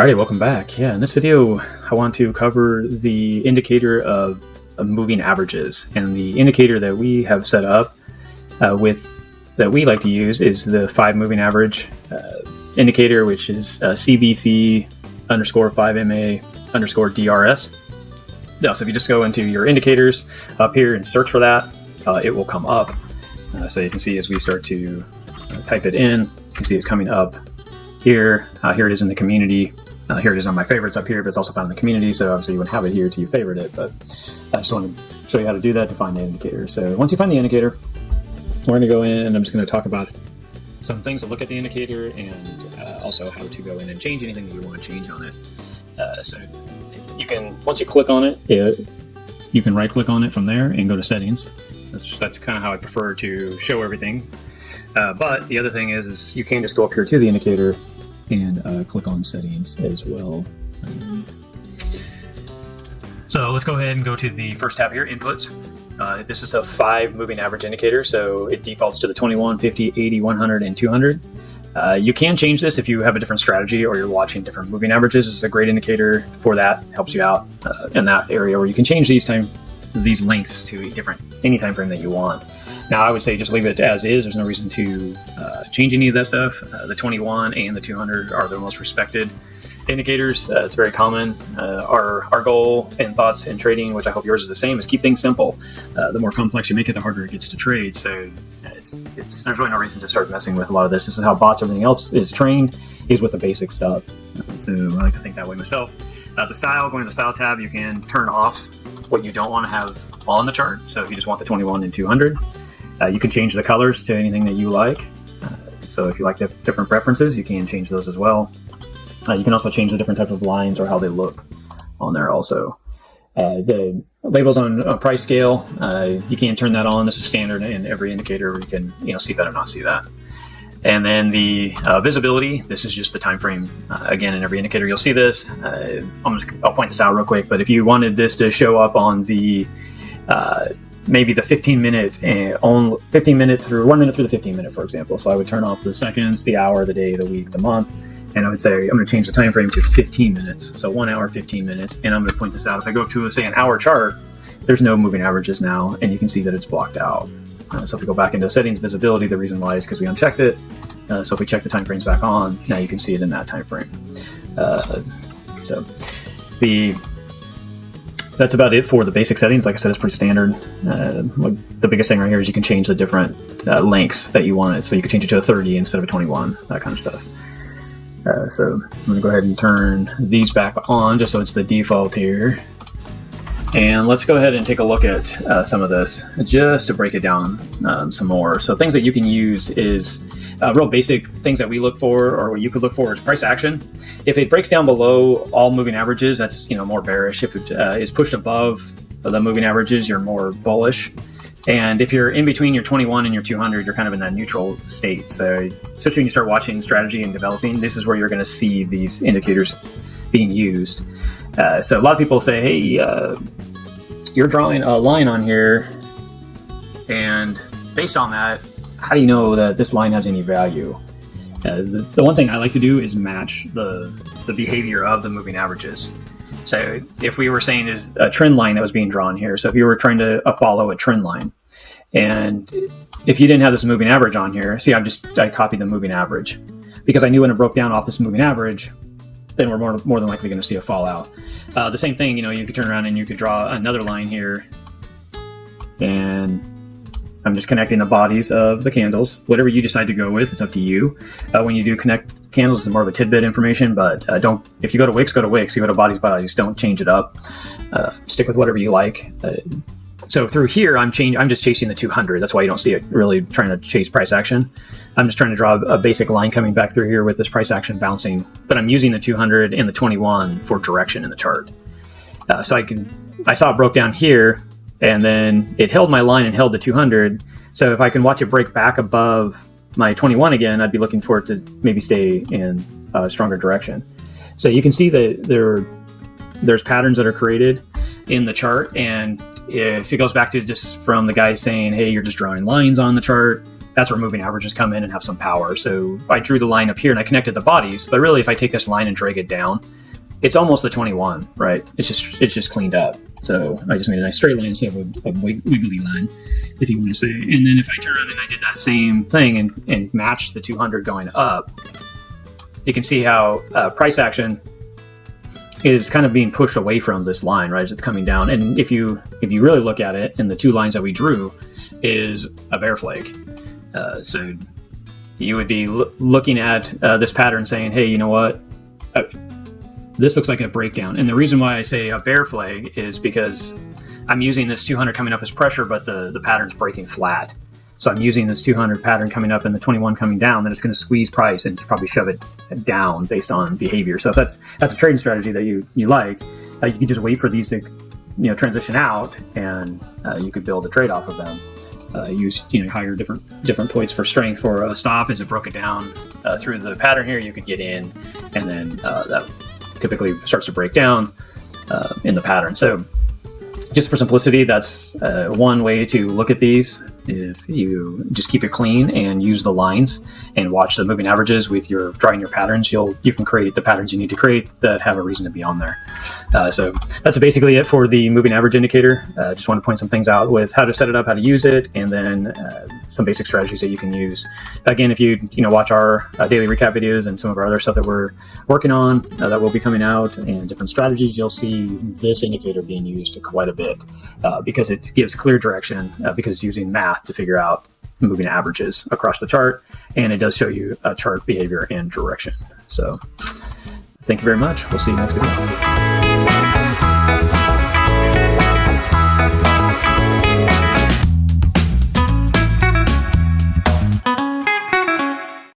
Alrighty, welcome back. Yeah, in this video, I want to cover the indicator of moving averages. And the indicator that we have set up that we like to use is the 5 moving average indicator, which is CBC _ 5MA _ DRS. Yeah, so if you just go into your indicators up here and search for that, it will come up. So you can see as we start to type it in, you can see it coming up here. Here it is in the community. Here it is on my favorites up here, but it's also found in the community. So obviously you wouldn't have it here till you favorite it, but I just want to show you how to do that to find the indicator. So once you find the indicator, we're going to go in and I'm just going to talk about some things to look at the indicator and also how to go in and change anything that you want to change on it. So you can, once you click on it, you can right click on it from there and go to settings. That's kind of how I prefer to show everything. But the other thing is you can just go up here to the indicator and click on settings as well. So let's go ahead and go to the first tab here, inputs. This is a 5 moving average indicator, so it defaults to the 21, 50, 80, 100, and 200. You can change this if you have a different strategy or you're watching different moving averages. This is a great indicator for that. Helps you out in that area where you can change these lengths to any time frame that you want. Now, I would say just leave it as is. There's no reason to change any of that stuff. The 21 and the 200 are the most respected indicators. It's very common. Our goal and thoughts in trading, which I hope yours is the same, is keep things simple. The more complex you make it, the harder it gets to trade. So there's really no reason to start messing with a lot of this. This is how bots, everything else is trained, is with the basic stuff. So I like to think that way myself. The style, going to the style tab, you can turn off what you don't want to have on the chart. So if you just want the 21 and 200, you can change the colors to anything that you like. So if you like different preferences, you can change those as well. You can also change the different type of lines or how they look on there also. The labels on a price scale, you can turn that on. This is standard in every indicator where you can see that or not see that. And then the visibility, this is just the time frame. Again, in every indicator, you'll see this. I'll point this out real quick, but if you wanted this to show up on the maybe the 15 minute through 1 minute through the 15 minute, for example. So I would turn off the seconds, the hour, the day, the week, the month, and I would say I'm going to change the time frame to 15 minutes. So 1 hour, 15 minutes, and I'm going to point this out. If I go to say an hour chart, there's no moving averages now, and you can see that it's blocked out. So if we go back into settings, visibility, the reason why is because we unchecked it. So if we check the time frames back on, now you can see it in that time frame. That's about it for the basic settings. Like I said, it's pretty standard. The biggest thing right here is you can change the different lengths that you want it. So you can change it to a 30 instead of a 21, that kind of stuff. So I'm going to go ahead and turn these back on just so it's the default here. And let's go ahead and take a look at some of this just to break it down some more. So things that you can use is real basic things that we look for, or what you could look for, is price action. If it breaks down below all moving averages, that's more bearish. If it is pushed above the moving averages, you're more bullish. And if you're in between your 21 and your 200, you're kind of in that neutral state. So especially when you start watching strategy and developing, this is where you're going to see these indicators being used. So a lot of people say, hey, you're drawing a line on here, and based on that, how do you know that this line has any value? The one thing I like to do is match the behavior of the moving averages. So if we were saying is a trend line that was being drawn here, so if you were trying to follow a trend line, and if you didn't have this moving average on here, see, I copied the moving average because I knew when it broke down off this moving average, then we're more than likely going to see a fallout. The same thing, you could turn around and you could draw another line here, and I'm just connecting the bodies of the candles. Whatever you decide to go with, it's up to you. When you do connect candles, it's more of a tidbit information, but if you go to wicks, go to wicks. You go to bodies, don't change it up. Stick with whatever you like. So through here, I'm just chasing the 200. That's why you don't see it really trying to chase price action. I'm just trying to draw a basic line coming back through here with this price action bouncing, but I'm using the 200 and the 21 for direction in the chart. So I saw it broke down here, and then it held my line and held the 200. So if I can watch it break back above my 21 again, I'd be looking for it to maybe stay in a stronger direction. So you can see that there's patterns that are created in the chart, and if it goes back to just from the guy saying, hey, you're just drawing lines on the chart, that's where moving averages come in and have some power. So I drew the line up here and I connected the bodies, but really if I take this line and drag it down, it's almost the 21, right? It's just cleaned up. So I just made a nice straight line instead of a wiggly line, if you want to say. And then if I turn around and I did that same thing and matched the 200 going up, you can see how price action is kind of being pushed away from this line, right, as it's coming down. And if you really look at it, and the two lines that we drew is a bear flag. So you would be looking at this pattern saying, hey, you know what? This looks like a breakdown. And the reason why I say a bear flag is because I'm using this 200 coming up as pressure, but the pattern's breaking flat. So I'm using this 200 pattern coming up and the 21 coming down, then it's going to squeeze price and probably shove it down based on behavior. So if that's a trading strategy that you like, you can just wait for these to transition out, and you could build a trade off of them. Use higher different points for strength for a stop. As it broke it down through the pattern here, you could get in, and then that typically starts to break down in the pattern. So just for simplicity, that's one way to look at these. If you just keep it clean and use the lines and watch the moving averages with drawing your patterns, you can create the patterns you need to create that have a reason to be on there. So that's basically it for the moving average indicator. Just want to point some things out with how to set it up, how to use it, and then some basic strategies that you can use. Again, if you watch our daily recap videos and some of our other stuff that we're working on that will be coming out, and different strategies, you'll see this indicator being used quite a bit because it gives clear direction because it's using math to figure out moving averages across the chart, and it does show you chart behavior and direction. So thank you very much. We'll see you next video.